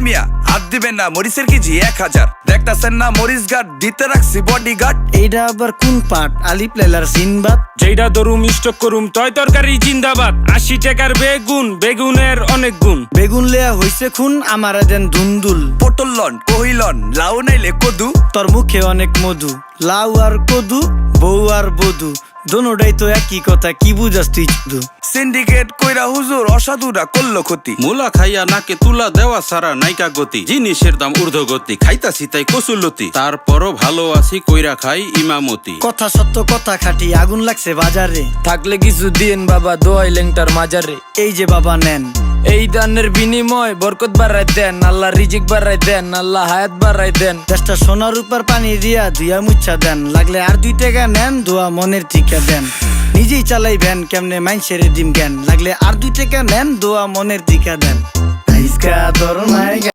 মিয়া হাত দিবেন না, মরিচের কেজি 1000। দেখতাছেন না মরিচ গার্ড দিতে রাখছি বডি গার্ড। এইটা আবার কোন পাট? আলিপ লাইলার সিনবাদ। যেইটা ধরুম স্টক করুম তয় তরকারি জিন্দাবাদ। 80 টাকার বেগুন, বেগুনের অনেক গুণ। বেগুন লেয়া হইছে খুন, আমারে দেন ধুন্দুল। পটল লন, কহিলন, লাউ নাইলে কদু। তোর মুখে অনেক মধু, লাউ আর কদু, বউ আর বধু, দোনোটাই তো একই কথা, কি বুঝাস তুই শুধু? সিন্ডিকেট কইরা হুজুর অসাধুরা করলো ক্ষতি। মুলা খাইয়া নাকে তুলা দেওয়া সারা নাইকা গতি। জিনিসের দাম ঊর্ধ্বগতি, খাইতাছি তাই কসুলতি। তারপরও ভালো আছি কইরা খাই ইমামতি। কথা সত্য কথা খাটি, আগুন লাগছে বাজারে। থাকলে কিছু দিয়েন বাবা, দোয়াই লেংটার মাজারে। এই যে বাবা নেন, এই দানের বিনিময় বরকত বাড়াই দেন, আল্লাহ রিজিক বাড়াই দেন, আল্লাহ হায়াত বাড়াই দেন। দেশটা সোনার উপর পানি দিয়া ধুইয়া মুচ্ছা দেন। লাগলে আর 2 টাকা নেন, দোয়া মনের ঠিকা দেন। নিজেই চালাই ভ্যান, কেমনে মাইনসেরে দিম জ্ঞান। লাগলে আর 2 টাকা নেন, দোয়া মনের ঠিকা দেন। আইসকা তোর মাইগা